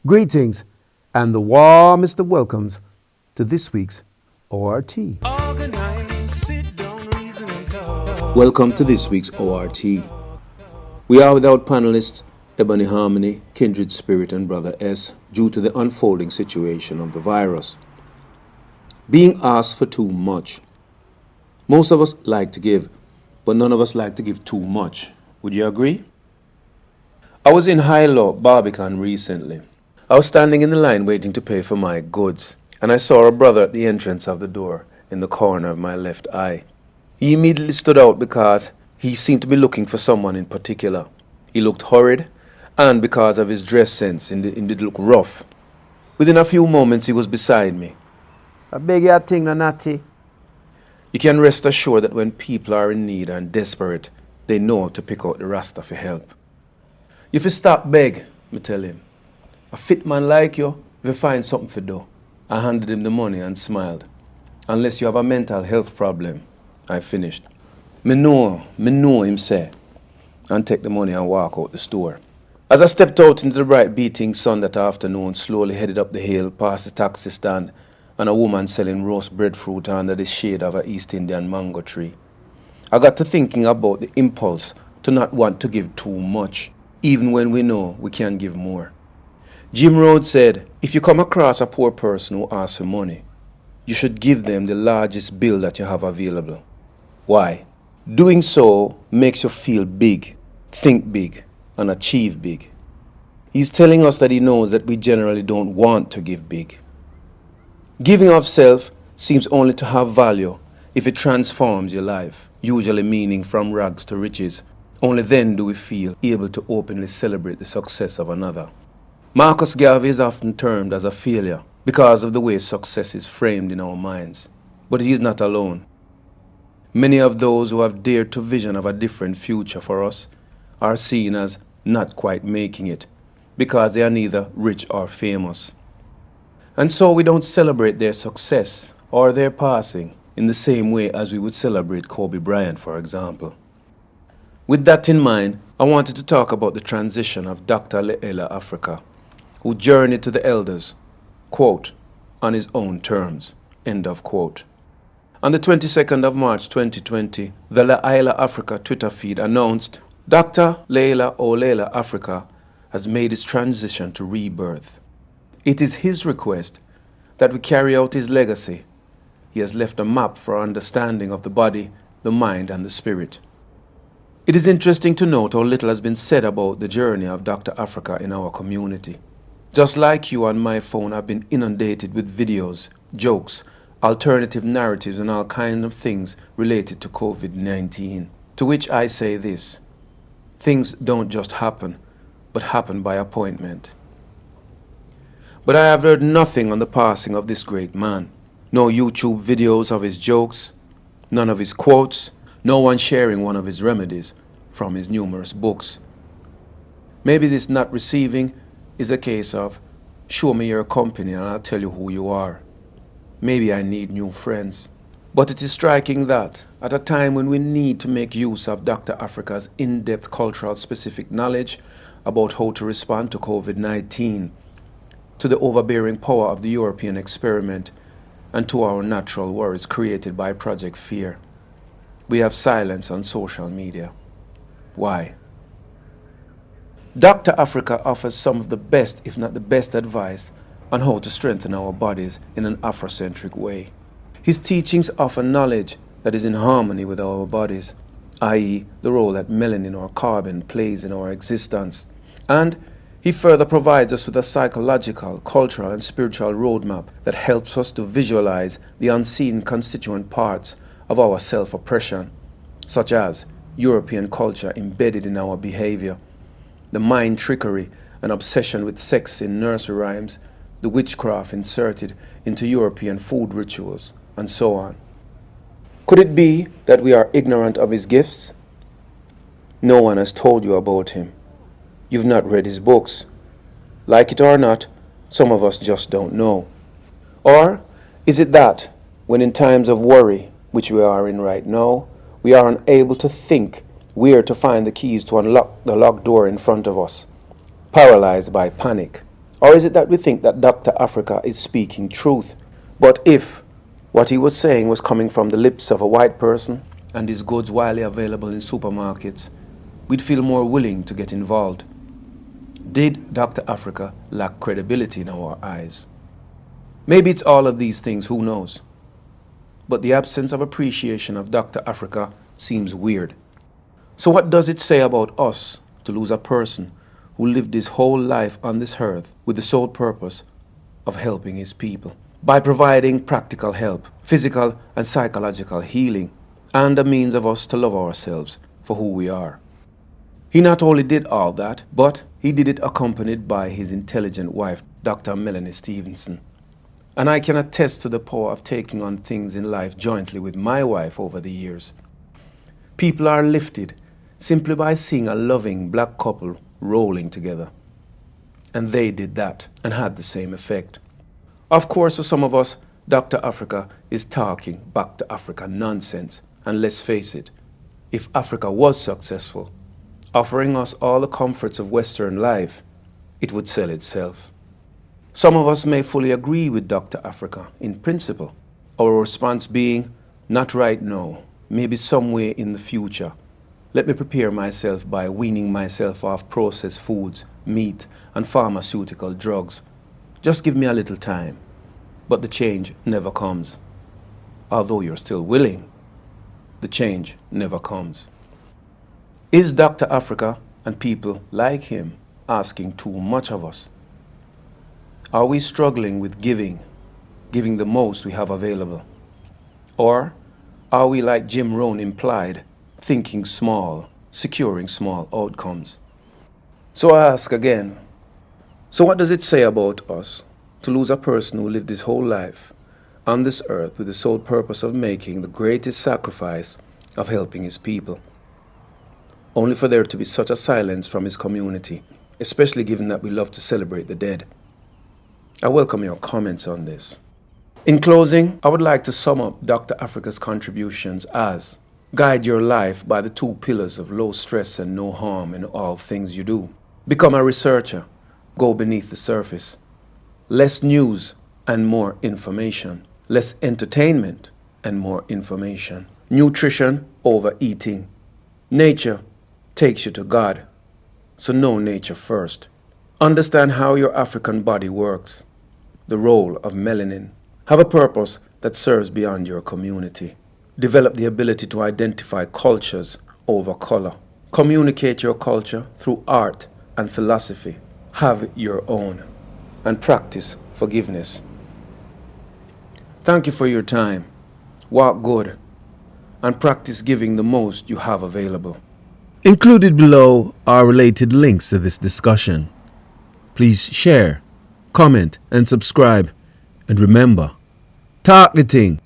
Greetings and the warmest of welcomes to this week's ORT. Welcome to this week's ORT. We are without panelists Ebony Harmony, Kindred Spirit and Brother S due to the unfolding situation of the virus. Being asked for too much. Most of us like to give, but none of us like to give too much. Would you agree? I was in Hilo, Barbican recently. I was standing in the line waiting to pay for my goods, and I saw a brother at the entrance of the door in the corner of my left eye. He immediately stood out because he seemed to be looking for someone in particular. He looked hurried, and because of his dress sense, he did look rough. Within a few moments, he was beside me. I beg your thing, no natty. You can rest assured that when people are in need and desperate, they know how to pick out the rasta for help. If you stop beg, me tell him. A fit man like you, if you find something for do. I handed him the money and smiled. Unless you have a mental health problem, I finished. Me know him say, and take the money and walk out the store. As I stepped out into the bright beating sun that afternoon, slowly headed up the hill, past the taxi stand, and a woman selling roast breadfruit under the shade of an East Indian mango tree. I got to thinking about the impulse to not want to give too much, even when we know we can give more. Jim Rhodes said, if you come across a poor person who asks for money, you should give them the largest bill that you have available. Why? Doing so makes you feel big, think big, and achieve big. He's telling us that he knows that we generally don't want to give big. Giving of self seems only to have value if it transforms your life, usually meaning from rags to riches. Only then do we feel able to openly celebrate the success of another. Marcus Garvey is often termed as a failure because of the way success is framed in our minds. But he is not alone. Many of those who have dared to vision of a different future for us are seen as not quite making it because they are neither rich or famous. And so we don't celebrate their success or their passing in the same way as we would celebrate Kobe Bryant, for example. With that in mind, I wanted to talk about the transition of Dr Llaila Afrika, who journeyed to the elders, quote, on his own terms, end of quote. On the 22nd of March 2020, the Llaila Afrika Twitter feed announced, Dr Llaila Afrika has made his transition to rebirth. It is his request that we carry out his legacy. He has left a map for our understanding of the body, the mind, and the spirit. It is interesting to note how little has been said about the journey of Dr Afrika in our community. Just like you on my phone, I've been inundated with videos, jokes, alternative narratives, and all kinds of things related to COVID-19. To which I say this: things don't just happen, but happen by appointment. But I have heard nothing on the passing of this great man. No YouTube videos of his jokes, none of his quotes, no one sharing one of his remedies from his numerous books. Maybe this not receiving is a case of, show me your company and I'll tell you who you are. Maybe I need new friends. But it is striking that, at a time when we need to make use of Dr. Afrika's in-depth cultural specific knowledge about how to respond to COVID-19, to the overbearing power of the European experiment, and to our natural worries created by Project Fear, we have silence on social media. Why? Dr. Afrika offers some of the best, if not the best, advice on how to strengthen our bodies in an Afrocentric way. His teachings offer knowledge that is in harmony with our bodies, i.e., the role that melanin or carbon plays in our existence. And he further provides us with a psychological, cultural, and spiritual roadmap that helps us to visualize the unseen constituent parts of our self-oppression, such as European culture embedded in our behavior, the mind trickery and obsession with sex in nursery rhymes, the witchcraft inserted into European food rituals, and so on. Could it be that we are ignorant of his gifts? No one has told you about him. You've not read his books. Like it or not, some of us just don't know. Or is it that, when in times of worry, which we are in right now, we are unable to think where to find the keys to unlock the locked door in front of us, paralyzed by panic, Or is it that we think that Dr. Afrika is speaking truth? But if what he was saying was coming from the lips of a white person and his goods widely available in supermarkets, we'd feel more willing to get involved. Did Dr. Afrika lack credibility in our eyes? Maybe it's all of these things, who knows? But the absence of appreciation of Dr. Afrika seems weird. So what does it say about us to lose a person who lived his whole life on this earth with the sole purpose of helping his people? By providing practical help, physical and psychological healing, and a means of us to love ourselves for who we are. He not only did all that, but he did it accompanied by his intelligent wife, Dr. Melanie Stevenson. And I can attest to the power of taking on things in life jointly with my wife over the years. People are lifted simply by seeing a loving black couple rolling together. And they did that and had the same effect. Of course, for some of us, Dr. Afrika is talking back to Africa nonsense. And let's face it, if Africa was successful, offering us all the comforts of Western life, it would sell itself. Some of us may fully agree with Dr. Afrika in principle, our response being, not right now, maybe somewhere in the future. Let me prepare myself by weaning myself off processed foods, meat, and pharmaceutical drugs. Just give me a little time. But the change never comes. Although you're still willing, the change never comes. Is Dr. Afrika and people like him asking too much of us? Are we struggling with giving the most we have available? Or are we, like Jim Rohn implied, thinking small, securing small outcomes? So I ask again, so what does it say about us to lose a person who lived his whole life on this earth with the sole purpose of making the greatest sacrifice of helping his people, only for there to be such a silence from his community, especially given that we love to celebrate the dead? I welcome your comments on this. In closing, I would like to sum up Dr. Afrika's contributions as: guide your life by the two pillars of low stress and no harm in all things you do. Become a researcher. Go beneath the surface. Less news and more information. Less entertainment and more information. Nutrition over eating. Nature takes you to God, so know nature first. Understand how your African body works. The role of melanin. Have a purpose that serves beyond your community. Develop the ability to identify cultures over color. Communicate your culture through art and philosophy. Have your own. And practice forgiveness. Thank you for your time. Walk good. And practice giving the most you have available. Included below are related links to this discussion. Please share, comment, and subscribe. And remember, talk the thing.